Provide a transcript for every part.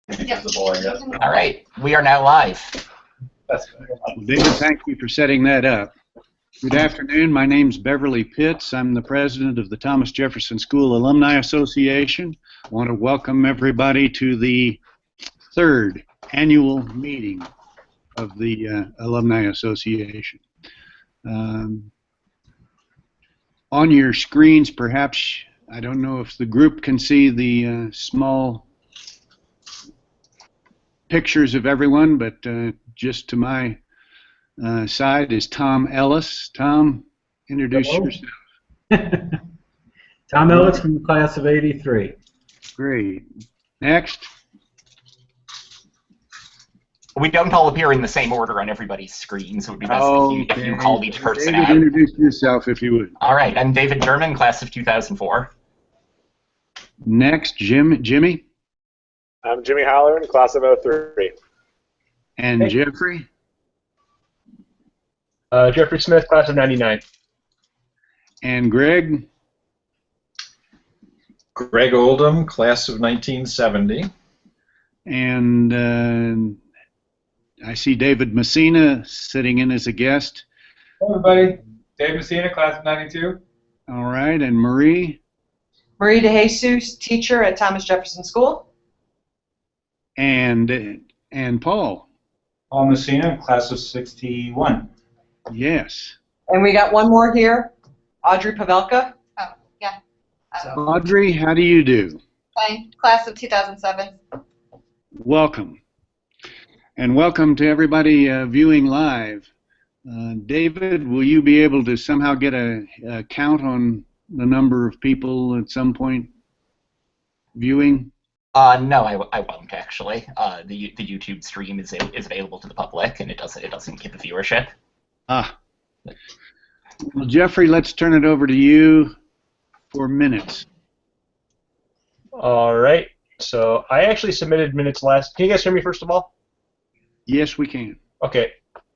Yep. All right, we are now live. Well, David, thank you for setting that up. Good afternoon. My name's Beverly Pitts. I'm the president of the Thomas Jefferson School Alumni Association. I want to welcome everybody to the third annual meeting of the Alumni Association. On your screens, perhaps, I don't know if the group can see the small pictures of everyone, but just to my side is Tom Ellis. Tom, introduce yourself. Tom Ellis from the class of '83. Great. Next. We don't all appear in the same order on everybody's screen, so it would be best if you called each person David, out. Introduce yourself if you would. All right, I'm David German, class of 2004. Next, Jimmy. I'm Jimmy Halloran, class of '03. And hey. Jeffrey. Jeffrey Smith, class of '99. And Greg. Greg Oldham, class of 1970. And I see David Messina sitting in as a guest. Hello, everybody. Dave Messina, class of '92. All right, and Marie. Marie DeJesus, teacher at Thomas Jefferson School. And Paul. Paul Messina, class of '61. Yes. And we got one more here, Audrey Pavelka. Oh, yeah. Audrey, how do you do? Fine. Class of 2007. Welcome. And welcome to everybody viewing live. David, will you be able to somehow get a count on the number of people at some point viewing? No, I won't actually. The YouTube stream is available to the public, and it doesn't give a viewership. Ah. Well, Jeffrey, let's turn it over to you for minutes. All right. So I actually submitted minutes last. Can you guys hear me first of all? Yes, we can. Okay.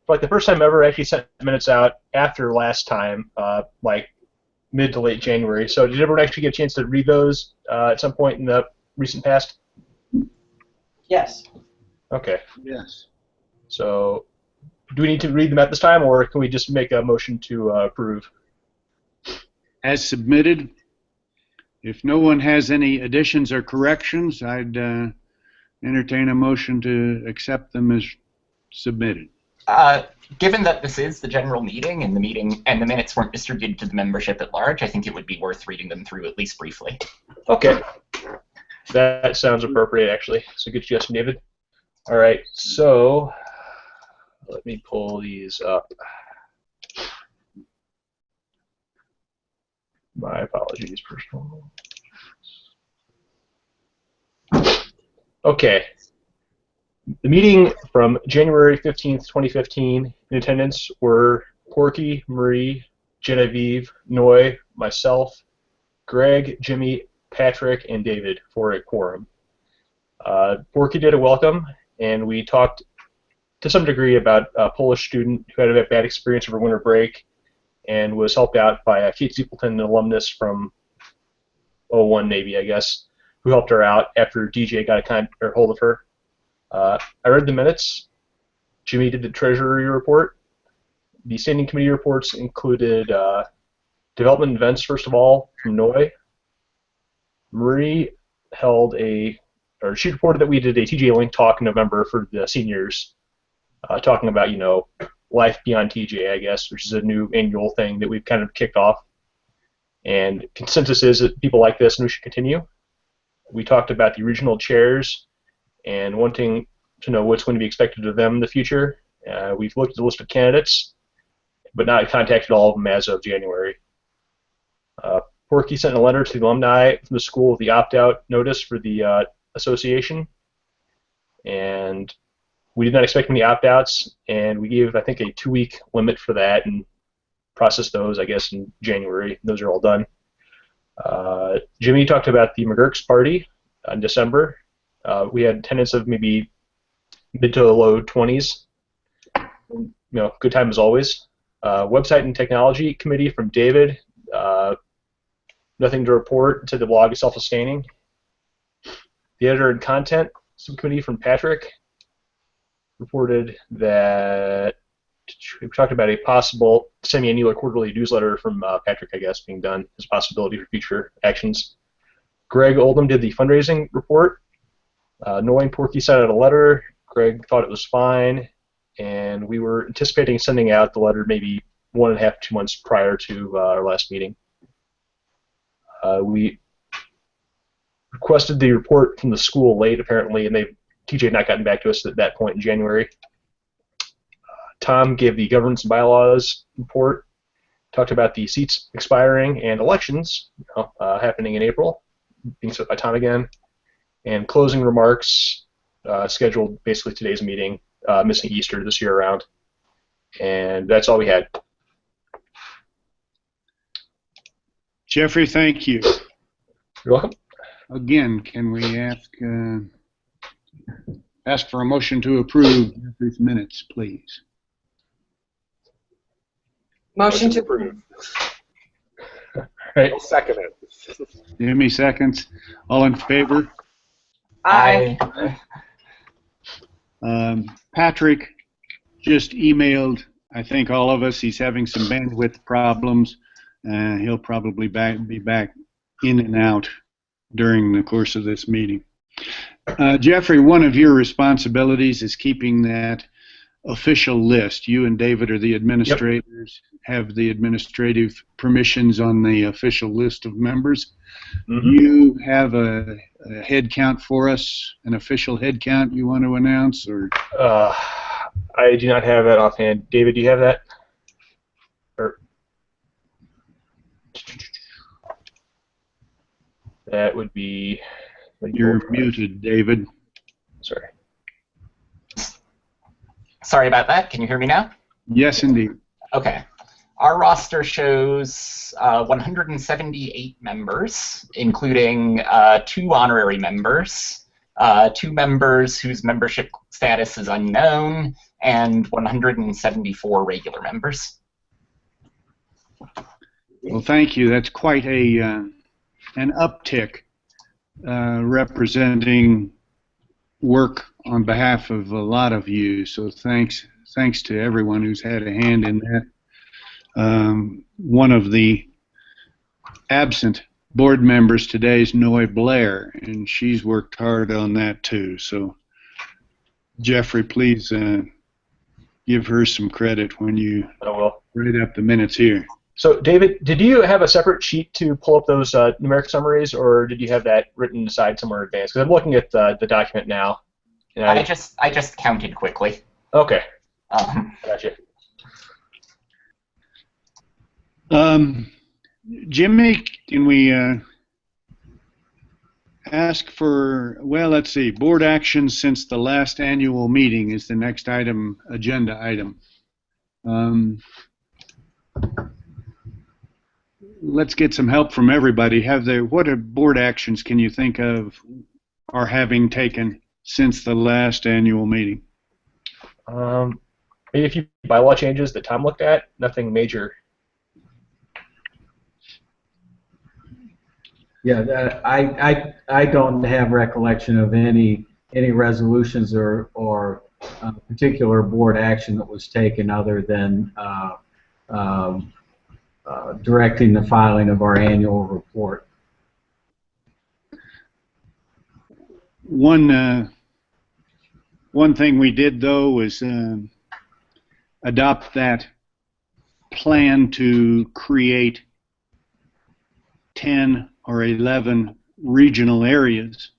For like the first time ever, I actually sent minutes out after last time, like mid to late January. So did everyone actually get a chance to read those at some point in the recent past? Yes. Okay. Yes. So do we need to read them at this time, or can we just make a motion to approve? As submitted. If no one has any additions or corrections, I'd entertain a motion to accept them as submitted. Given that this is the general meeting and the minutes weren't distributed to the membership at large, I think it would be worth reading them through at least briefly. Okay. That sounds appropriate, actually. So good suggestion, David. All right. So let me pull these up. My apologies, personal. Okay. The meeting from January 15th, 2015, in attendance were Porky, Marie, Genevieve, Noy, myself, Greg, Jimmy, Patrick, and David for a quorum. Porky did a welcome, and we talked to some degree about a Polish student who had a bad experience over winter break and was helped out by Kate Ziepleton, an alumnus from '01 maybe, I guess, who helped her out after DJ got a hold of her. I read the minutes. Jimmy did the treasury report. The standing committee reports included development events, first of all, from Noy. Marie she reported that we did a TJAA Link talk in November for the seniors, talking about, life beyond TJAA, I guess, which is a new annual thing that we've kind of kicked off. And consensus is that people like this and we should continue. We talked about the regional chairs and wanting to know what's going to be expected of them in the future. We've looked at the list of candidates, but not contacted all of them as of January. Porky sent a letter to the alumni from the school with the opt-out notice for the association, and we did not expect many opt-outs, and we gave, I think, a 2-week limit for that and processed those, I guess, in January. Those are all done. Jimmy talked about the McGurk's party in December. We had attendance of maybe mid to low 20s. Good time as always. Website and technology committee from David. Nothing to report. Said the blog is self-sustaining. The editor and content subcommittee from Patrick reported that we talked about a possible semi-annual quarterly newsletter from Patrick, I guess, being done as a possibility for future actions. Greg Oldham did the fundraising report. Noy and Porky sent out a letter. Greg thought it was fine, and we were anticipating sending out the letter maybe 1.5 to 2 months prior to our last meeting. We requested the report from the school late, apparently, and TJ had not gotten back to us at that point in January. Tom gave the governance and bylaws report, talked about the seats expiring and elections happening in April, being set by Tom again, and closing remarks scheduled basically today's meeting, missing Easter this year around. And that's all we had. Jeffrey, thank you. You're welcome. Again, can we ask for a motion to approve Jeffrey's minutes, please? Motion to approve. Right. I'll second it. Jimmy seconds. All in favor? Aye. Patrick just emailed, I think, all of us. He's having some bandwidth problems. He'll probably be back in and out during the course of this meeting. Jeffrey, one of your responsibilities is keeping that official list. You and David are the administrators, have the administrative permissions on the official list of members. Mm-hmm. You have a head count for us, an official head count you want to announce? Or I do not have that offhand. David, do you have that? Or that would be... You're muted, David. Sorry. Sorry about that. Can you hear me now? Yes, indeed. Okay. Our roster shows 178 members, including 2 honorary members, 2 members whose membership status is unknown, and 174 regular members. Well, thank you. That's quite an uptick representing work on behalf of a lot of you. So thanks to everyone who's had a hand in that. One of the absent board members today is Noy Blair, and she's worked hard on that too. So Jeffrey, please give her some credit when you write up the minutes here. So David, did you have a separate sheet to pull up those numeric summaries, or did you have that written aside somewhere in advance? Because I'm looking at the document now. And I just counted quickly. Okay. Gotcha. Jimmy, can we ask for, well, let's see, board actions since the last annual meeting is the next item, agenda item. Let's get some help from everybody. What board actions can you think of are having taken since the last annual meeting? Maybe a few bylaw changes that Tom looked at, nothing major. Yeah, I don't have recollection of any resolutions or particular board action that was taken other than directing the filing of our annual report. One thing we did though was adopt that plan to create 10 or 11 regional areas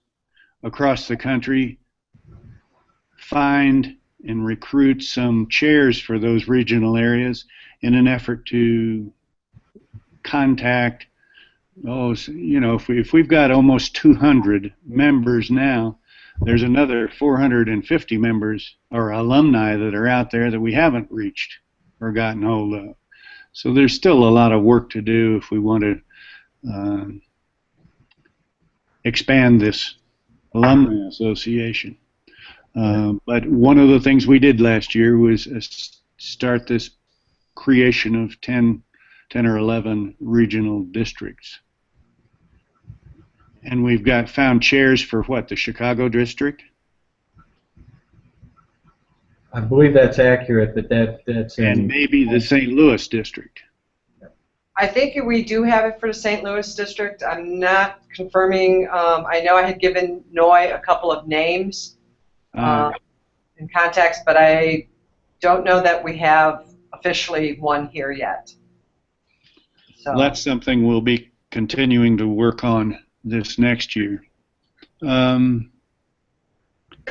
across the country, find and recruit some chairs for those regional areas in an effort to contact, if we've got almost 200 members now, there's another 450 members or alumni that are out there that we haven't reached or gotten hold of. So there's still a lot of work to do if we want to expand this alumni association. But one of the things we did last year was start this creation of 10 or 11 regional districts. And we've found chairs for what, the Chicago district? I believe that's accurate, but that's And in. maybe the St. Louis district. I think we do have it for the St. Louis district. I'm not confirming. I know I had given Noy a couple of names and contacts, but I don't know that we have officially one here yet. So That's something we'll be continuing to work on this next year.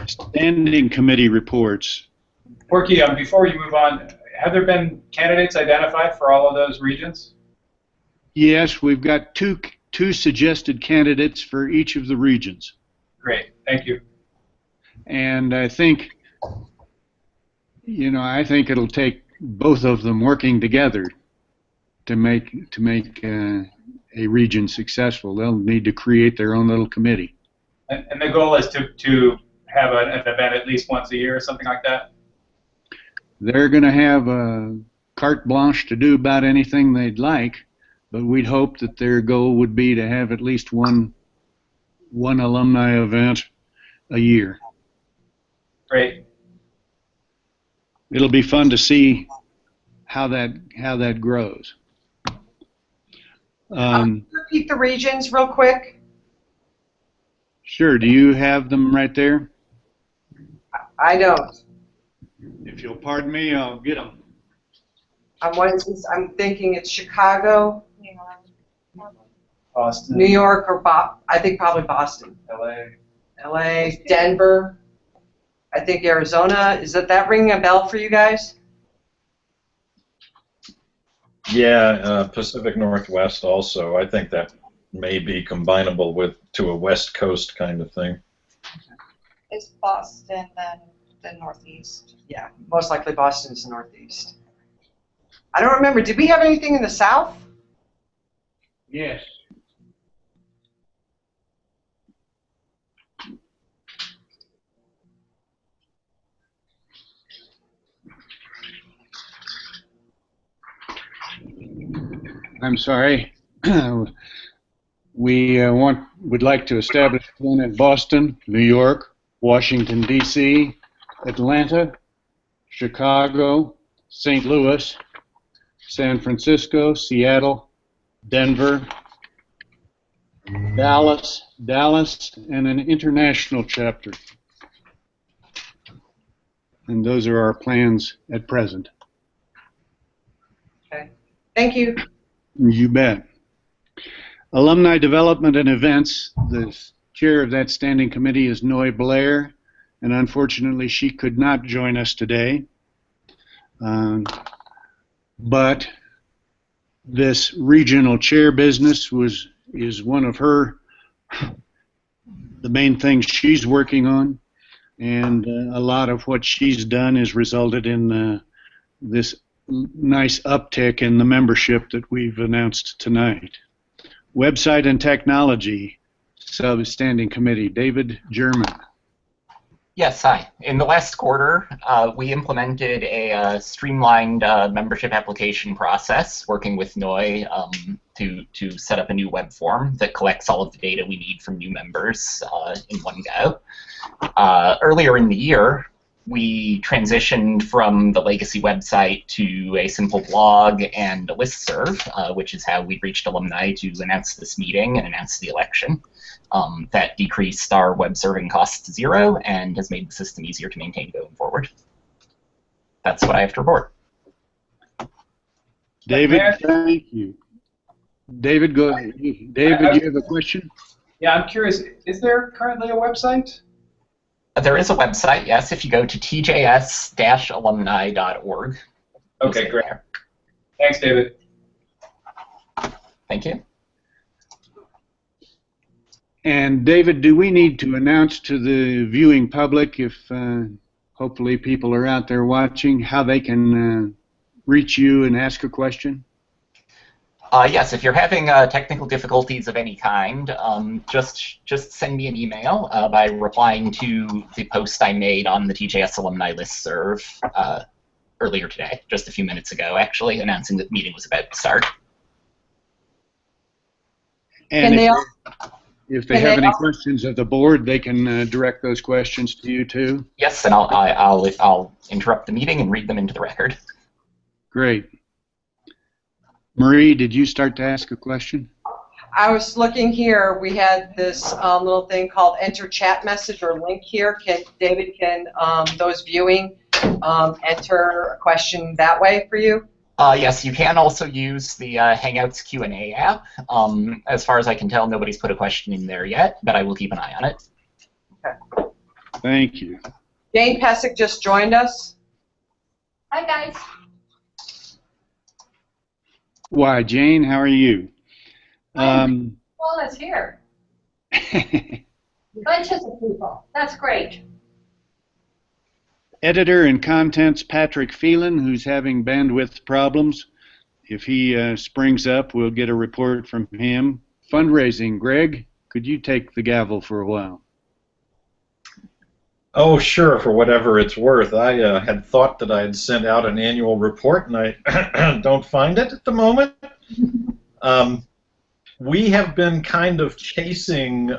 Standing committee reports. Porky, before you move on, have there been candidates identified for all of those regions? Yes, we've got two suggested candidates for each of the regions. Great, thank you. And I think, I think it'll take both of them working together to make a region successful. They'll need to create their own little committee. And the goal is to have an event at least once a year or something like that? They're going to have a carte blanche to do about anything they'd like, but we'd hope that their goal would be to have at least one alumni event a year. Great. It'll be fun to see how that grows. repeat the regions real quick. Sure. Do you have them right there? I don't. If you'll pardon me, I'll get them. I'm thinking it's Chicago, Boston. New York, or I think probably Boston. LA, Denver. I think Arizona. Is that ringing a bell for you guys? Yeah, Pacific Northwest also. I think that may be combinable to a West Coast kind of thing. Is Boston then the Northeast? Yeah, most likely Boston's the Northeast. I don't remember. Did we have anything in the South? Yes. I'm sorry. We would like to establish one in Boston, New York, Washington, D.C., Atlanta, Chicago, St. Louis, San Francisco, Seattle, Denver, Dallas, and an international chapter. And those are our plans at present. Okay. Thank you. You bet. Alumni Development and Events, the chair of that standing committee is Noy Blair, and unfortunately she could not join us today. But this regional chair business is one of the main things she's working on, and a lot of what she's done has resulted in this nice uptick in the membership that we've announced tonight. Website and Technology Substanding Committee, David German. Yes, hi. In the last quarter, we implemented a streamlined membership application process, working with Noy to set up a new web form that collects all of the data we need from new members in one go. Earlier in the year, we transitioned from the legacy website to a simple blog and a listserv, which is how we reached alumni to announce this meeting and announce the election. That decreased our web serving costs to 0 and has made the system easier to maintain going forward. That's what I have to report. David, thank you. David, go ahead. David, you have a question? Yeah, I'm curious, is there currently a website? There is a website, yes, if you go to tjs-alumni.org. Okay, great. Thanks, David. Thank you. And David, do we need to announce to the viewing public, if hopefully people are out there watching, how they can reach you and ask a question? Yes, if you're having technical difficulties of any kind, just send me an email by replying to the post I made on the TJS Alumni listserv earlier today, just a few minutes ago, actually, announcing that the meeting was about to start. And If they have any questions of the board, they can direct those questions to you too. Yes, and I'll interrupt the meeting and read them into the record. Great. Marie, did you start to ask a question? I was looking here. We had this little thing called enter chat message or link here. David, can those viewing enter a question that way for you? Yes, you can also use the Hangouts Q&A app. As far as I can tell, nobody's put a question in there yet, but I will keep an eye on it. Okay. Thank you. Jane Pesic just joined us. Hi, guys. Why, Jane, how are you? Well, it's here. Bunches of people. That's great. Editor and contents Patrick Phelan, who's having bandwidth problems. If he springs up, we'll get a report from him. Fundraising, Greg, could you take the gavel for a while? Oh, sure, for whatever it's worth. I had thought that I had sent out an annual report, and I don't find it at the moment. We have been kind of chasing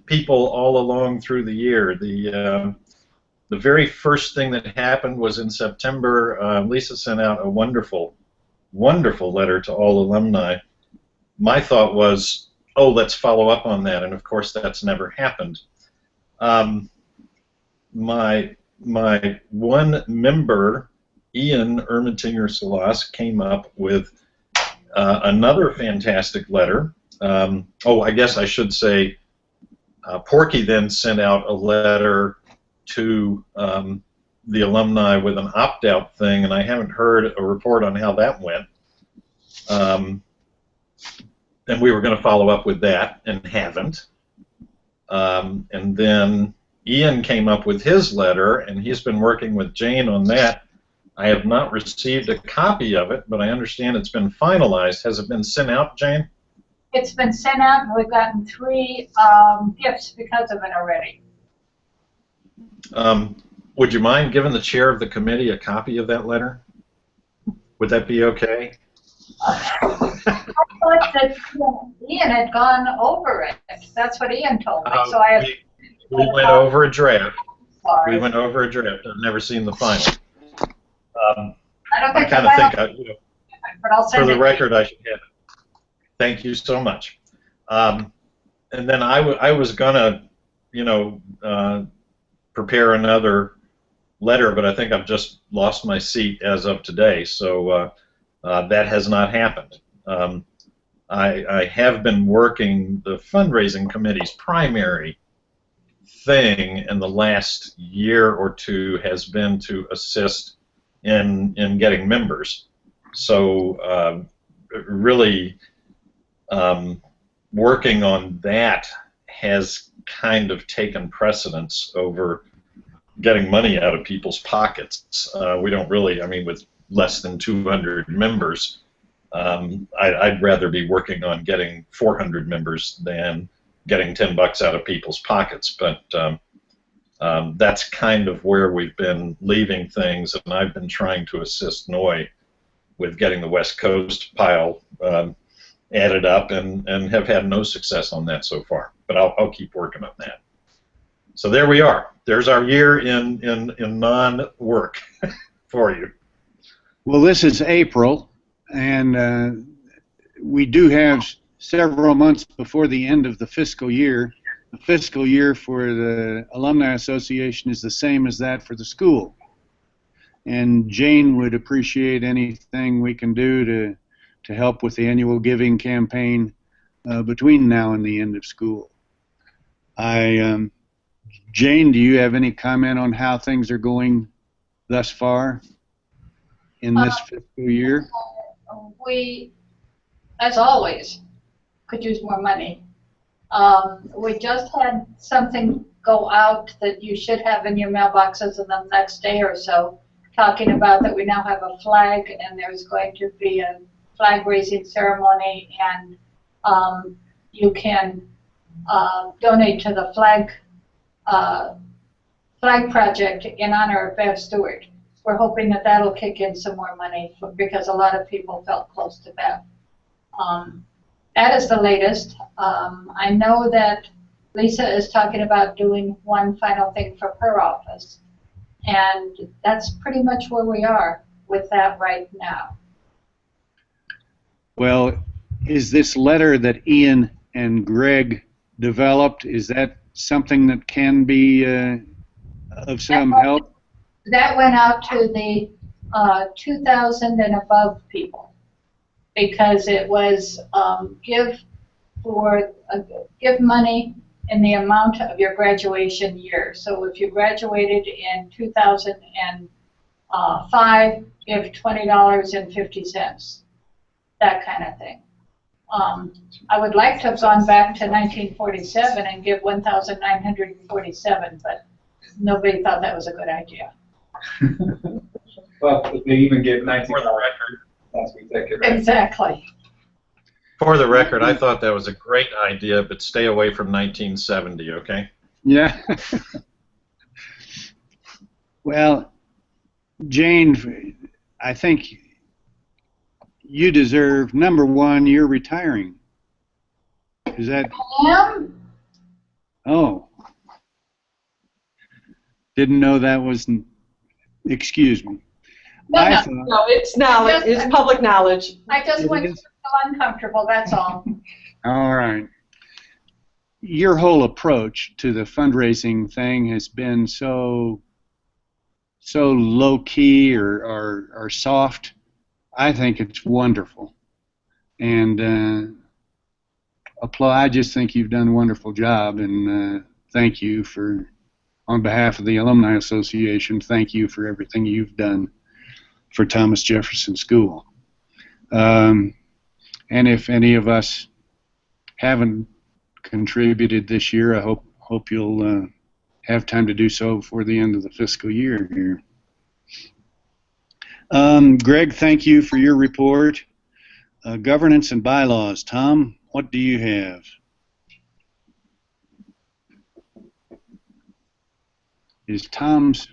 people all along through the year. The very first thing that happened was in September. Lisa sent out a wonderful, wonderful letter to all alumni. My thought was, oh, let's follow up on that, and of course that's never happened. My one member, Ian Ermatinger-Salas, came up with another fantastic letter. Oh, I guess I should say Porky then sent out a letter to the alumni with an opt-out thing, and I haven't heard a report on how that went. And we were going to follow up with that, and haven't. And then Ian came up with his letter, and he's been working with Jane on that. I have not received a copy of it, but I understand it's been finalized. Has it been sent out, Jane? It's been sent out, and we've gotten 3 gifts because of it already. Would you mind giving the chair of the committee a copy of that letter? Would that be okay? I thought that Ian had gone over it. That's what Ian told me. So we went over a draft. We went over a draft. I've never seen the final. I kind of think, but I'll send for the it record, I should have it. Thank you so much. And then I was gonna, prepare another letter, but I think I've just lost my seat as of today, so that has not happened. I have been working the fundraising committee's primary thing in the last year or two has been to assist in getting members. So really working on that has kind of taken precedence over getting money out of people's pockets. We don't really, I mean, with less than 200 members, I'd rather be working on getting 400 members than getting $10 out of people's pockets. But that's kind of where we've been leaving things, and I've been trying to assist Noy with getting the West Coast pile added up, and have had no success on that so far. But I'll keep working on that. So there we are. There's our year in non-work for you. Well, this is April, and we do have several months before the end of the fiscal year. The fiscal year for the Alumni Association is the same as that for the school. And Jane would appreciate anything we can do to help with the annual giving campaign between now and the end of school. Jane, do you have any comment on how things are going thus far in this fiscal year? We, as always, could use more money. We just had something go out that you should have in your mailboxes in the next day or so, talking about that we now have a flag, and there's going to be a flag raising ceremony, and you can donate to the flag project in honor of Bev Stewart. We're hoping that that'll kick in some more money because a lot of people felt close to Bev. that is the latest. I know that Lisa is talking about doing one final thing for her office, and that's pretty much where we are with that right now. Well, is this letter that Ian and Greg developed, is that something that can be of some help? That went out to the 2,000 and above people, because it was give money in the amount of your graduation year. So if you graduated in 2005, give $20.50, that kind of thing. I would like to have gone back to 1947 and give 1,947, but nobody thought that was a good idea. Well, they even gave $19 last week. Exactly. For the record, I thought that was a great idea, but stay away from 1970, okay? Yeah. Well, Jane, I think you deserve, number one, you're retiring. Is that? I am. Oh. Didn't know that was, excuse me. No, No, it's knowledge. It's public knowledge. I just went to feel uncomfortable, that's all. All right. Your whole approach to the fundraising thing has been so low key or soft. I think it's wonderful, and I just think you've done a wonderful job, and thank you for, on behalf of the Alumni Association, thank you for everything you've done for Thomas Jefferson School. And if any of us haven't contributed this year, I hope you'll have time to do so before the end of the fiscal year here. Greg, thank you for your report. Governance and bylaws. Tom, what do you have? Is Tom's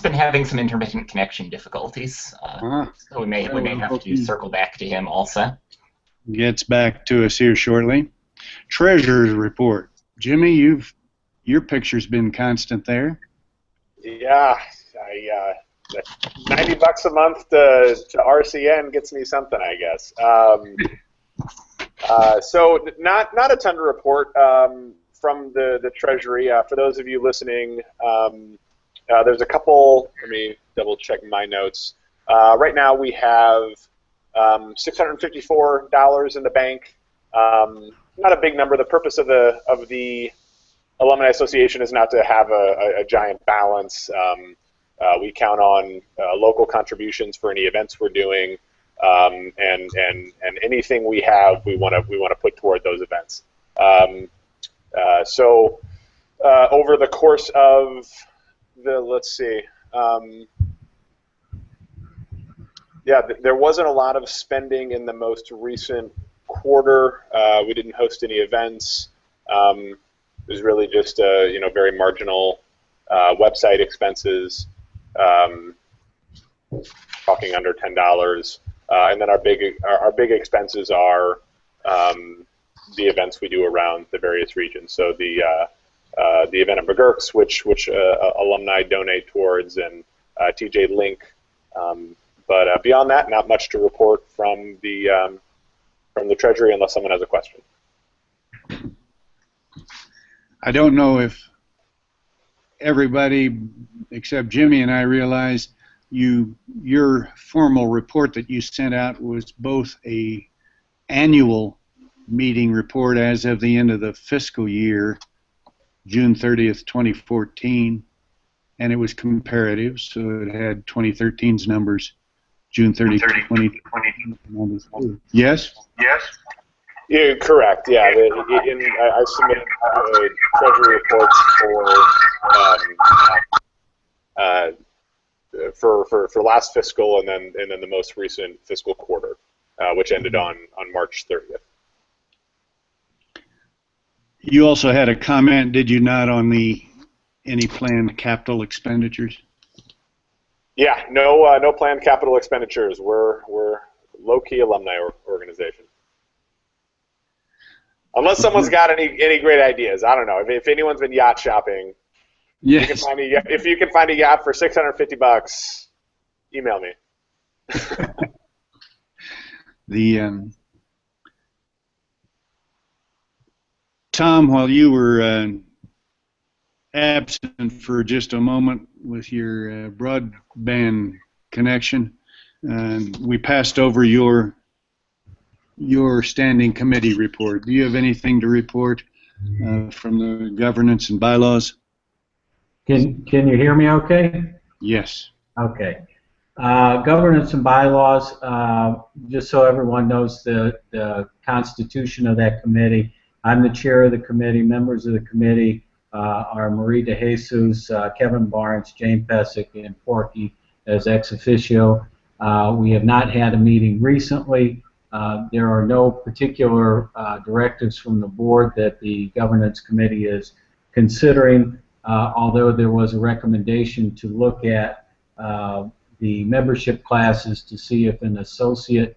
been having some intermittent connection difficulties, so we may have to circle back to him also. Gets back to us here shortly. Treasurer's report. Jimmy, your picture's been constant there. Yeah, $90 a month to RCN gets me something, I guess. So not a ton to report from the Treasury. For those of you listening, there's a couple. Let me double check my notes. Right now we have $654 in the bank. Not a big number. The purpose of the Alumni Association is not to have a giant balance. We count on local contributions for any events we're doing, and anything we have, we want to put toward those events. So over the course of let's see, yeah, there wasn't a lot of spending in the most recent quarter. We didn't host any events. It was really just very marginal website expenses. Talking under $10, and then our big expenses are the events we do around the various regions. So the event at McGurk's, which alumni donate towards, and TJ Link. But beyond that, not much to report from the Treasury, unless someone has a question. I don't know if everybody except Jimmy and I realize your formal report that you sent out was both a annual meeting report as of the end of the fiscal year, June 30th, 2014, and it was comparative, so it had 2013's numbers, June 30th, 2020. Yes? Yes? Yeah, correct. Yeah, I submitted Treasury reports for last fiscal, and then the most recent fiscal quarter, which ended on March 30th. You also had a comment, did you not, on any planned capital expenditures? Yeah, no planned capital expenditures. We're low-key alumni organization. Unless someone's got any great ideas. I don't know. If anyone's been yacht shopping, Yes. if you can find a yacht for $650, email me. Tom, while you were absent for just a moment with your broadband connection, we passed over your standing committee report. Do you have anything to report from the governance and bylaws? Can you hear me okay? Yes. Okay. Governance and bylaws, just so everyone knows the constitution of that committee. I'm the chair of the committee. Members of the committee are Marie DeJesus, Kevin Barnes, Jane Pesic, and Porky as ex officio. We have not had a meeting recently. There are no particular directives from the board that the governance committee is considering, although there was a recommendation to look at the membership classes to see if an associate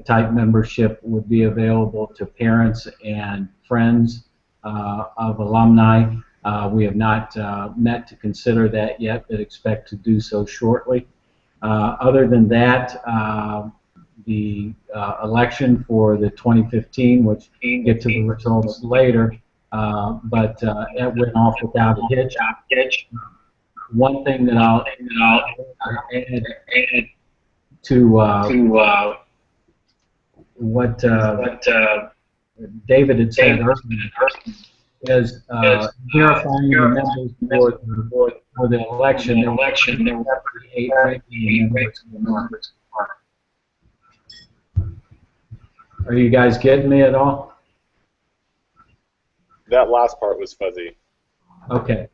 type membership would be available to parents and friends of alumni. We have not met to consider that yet, but expect to do so shortly. Other than that, the election for the 2015, which we'll get to the results later, but it went off without a hitch. One thing that I'll add to what David had said earlier is verifying the members for the election. There were 8 regular members. Are you guys getting me at all? That last part was fuzzy. Okay.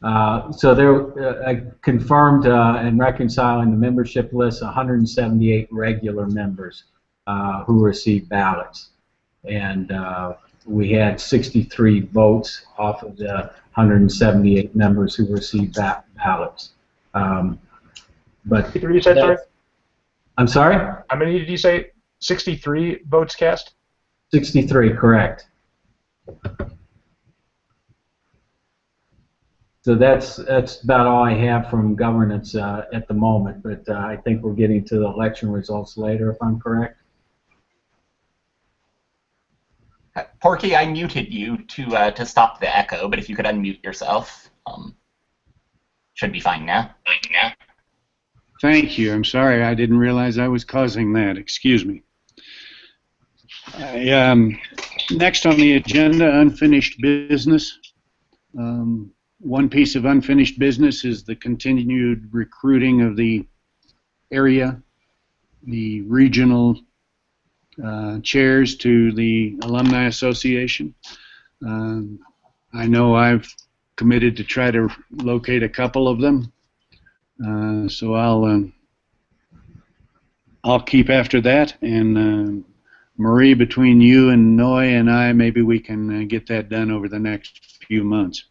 So there, I confirmed and reconciling the membership list, 178 regular members who received ballots. And we had 63 votes off of the 178 members who received ballots. But Did you say, sorry? I'm sorry? How many did you say? 63 votes cast? 63, correct. So that's about all I have from governance at the moment, but I think we're getting to the election results later, if I'm correct. Porky, I muted you to stop the echo, but if you could unmute yourself, should be fine now. Thank you. I'm sorry. I didn't realize I was causing that. Excuse me. Next on the agenda, unfinished business. One piece of unfinished business is the continued recruiting of the area, the regional chairs to the Alumni Association. I know I've committed to try to locate a couple of them, so I'll keep after that, and Marie, between you and Noy and I, maybe we can get that done over the next few months.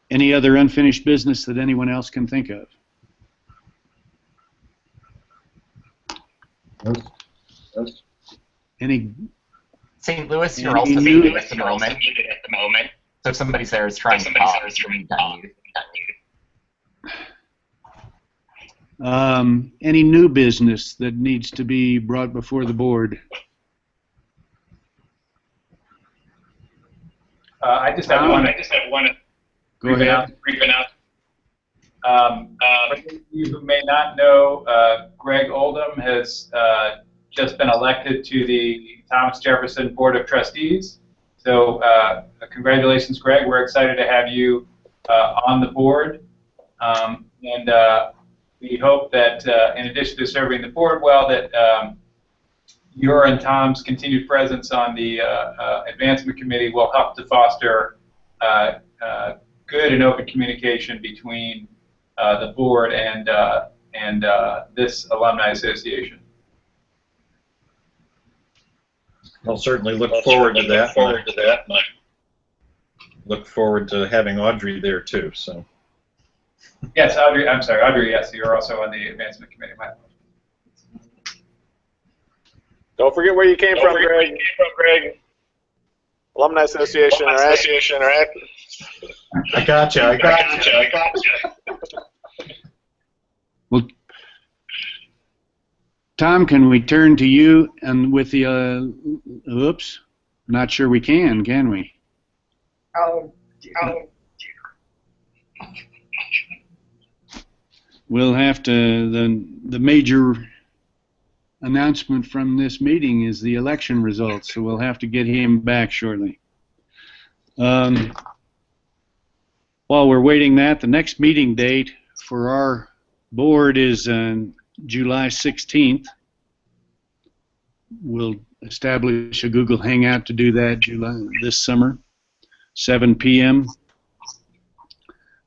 Any other unfinished business that anyone else can think of? Any? St. Louis, you're also muted at the moment. So if somebody there is trying to talk, any new business that needs to be brought before the board? I just have one. Go ahead. For those of you who may not know, Greg Oldham has just been elected to the Thomas Jefferson Board of Trustees. So congratulations, Greg. We're excited to have you on the board. And we hope that in addition to serving the board well, that your and Tom's continued presence on the advancement committee will help to foster good and open communication between the board and this alumni association. I'll certainly look forward to that. Look forward to having Audrey there too. So. Yes, Audrey. I'm sorry, Audrey. Yes, you're also on the advancement committee. Don't forget where you came from, Greg. Alumni Association, all right? I got you. Well, Tom, can we turn to you and with the, oops, not sure we can we? Oh. We'll have to, the major announcement from this meeting is the election results, so we'll have to get him back shortly. While we're waiting that, the next meeting date for our board is July 16th. We'll establish a Google Hangout to do that this summer, 7 p.m.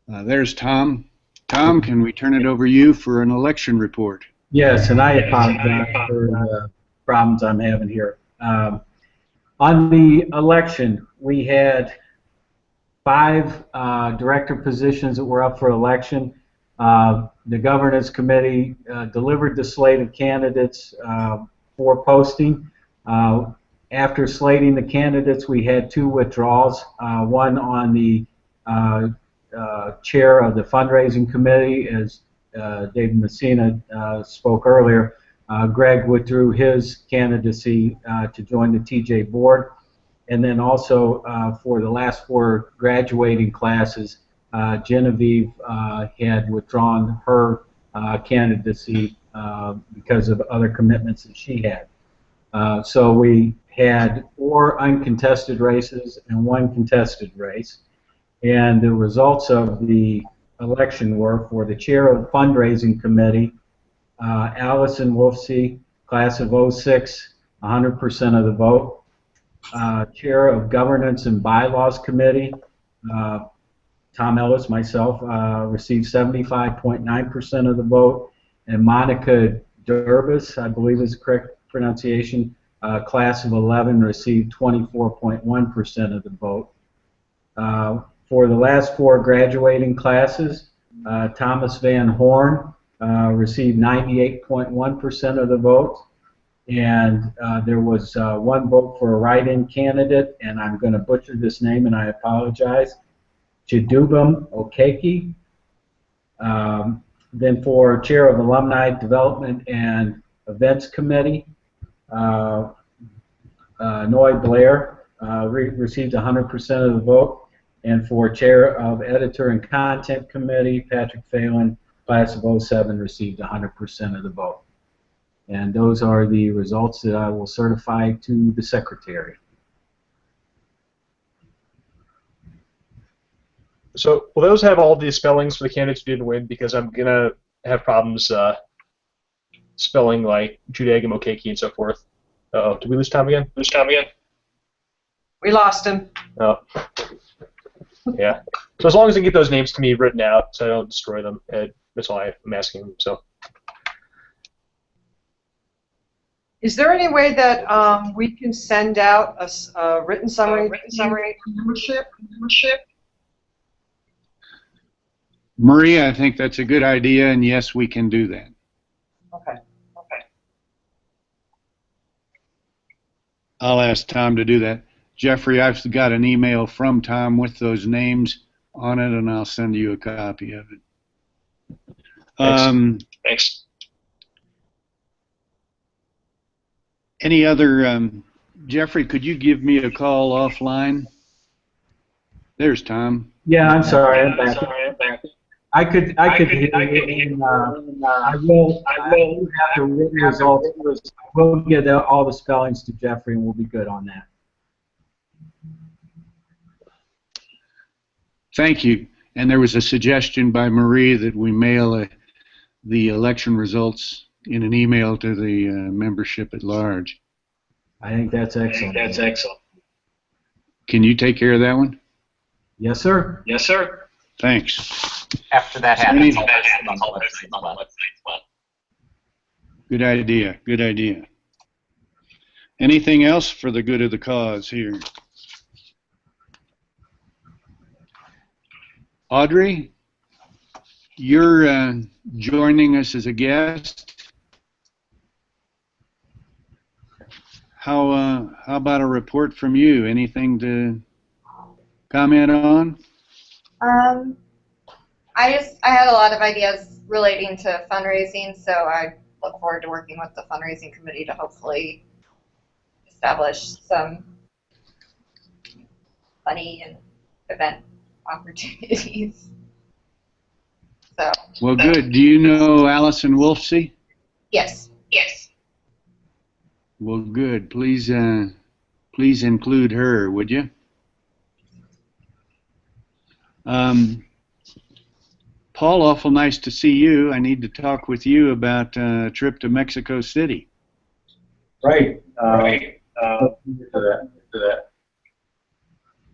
There's Tom. Tom, can we turn it over to you for an election report? Yes, and I apologize for the problems I'm having here. On the election, we had 5 director positions that were up for election. The governance committee delivered the slate of candidates for posting. After slating the candidates, we had 2 withdrawals, one on the chair of the fundraising committee, as David Messina spoke earlier. Greg withdrew his candidacy to join the TJ board. And then also for the last 4 graduating classes, Genevieve had withdrawn her candidacy because of other commitments that she had. So we had 4 uncontested races and 1 contested race. And the results of the election were for the chair of the fundraising committee, Allison Wolfsey, class of 06, 100% of the vote. Chair of governance and bylaws committee, Tom Ellis, myself, received 75.9% of the vote. And Monica Durbis, I believe is the correct pronunciation, class of 11, received 24.1% of the vote. For the last 4 graduating classes, Thomas Van Horn received 98.1% of the vote, and there was 1 vote for a write-in candidate, and I'm going to butcher this name and I apologize, Chidubem Okeke. Then for chair of Alumni Development and Events Committee, Noy Blair received 100% of the vote. And for chair of Editor and Content Committee, Patrick Phelan, class of 07, received 100% of the vote. And those are the results that I will certify to the secretary. So will those have all the spellings for the candidates who didn't win? Because I'm going to have problems spelling like Judag and Mokeke and so forth. Uh-oh, did we lose Tom again? We lost him. Oh. Yeah. So as long as they get those names to me written out so I don't destroy them, that's all I'm asking them. So. Is there any way that we can send out a written summary membership? Maria, I think that's a good idea, and yes, we can do that. Okay. I'll ask Tom to do that. Jeffrey, I've got an email from Tom with those names on it, and I'll send you a copy of it. Thanks. Any other, Jeffrey, could you give me a call offline? There's Tom. Yeah, I'm sorry. I'm back. I could hear you. I will have the written results. We'll get all the spellings to Jeffrey, and we'll be good on that. Thank you. And there was a suggestion by Marie that we mail the election results in an email to the membership at large. I think that's excellent. Can you take care of that one? Yes, sir. Thanks. After that happens, I'll post it on the website as well. Good idea. Anything else for the good of the cause here? Audrey, you're joining us as a guest. how about a report from you? Anything to comment on? I had a lot of ideas relating to fundraising, so I look forward to working with the fundraising committee to hopefully establish some money and event opportunities. So. Well, good. Do you know Allison Wolfsey? Yes. Well, good. Please include her, would you? Paul, awful nice to see you. I need to talk with you about a trip to Mexico City. Right.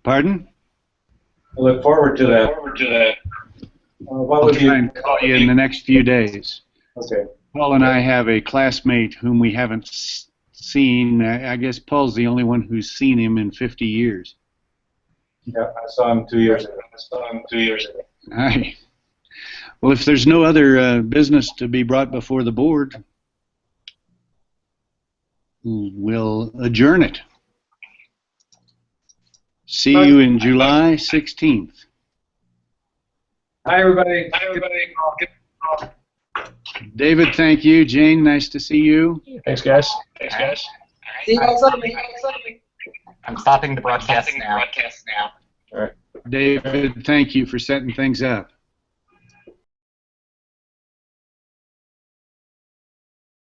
Pardon? I look forward to that. I'll try and call you in the next few days. Okay. Paul and I have a classmate whom we haven't seen. I guess Paul's the only one who's seen him in 50 years. Yeah, I saw him 2 years ago. All right. Well, if there's no other business to be brought before the board, we'll adjourn it. See you in July 16th. Hi, everybody. David, thank you. Jane, nice to see you. Thanks, guys. See you guys later. I'm stopping the broadcast now. David, thank you for setting things up.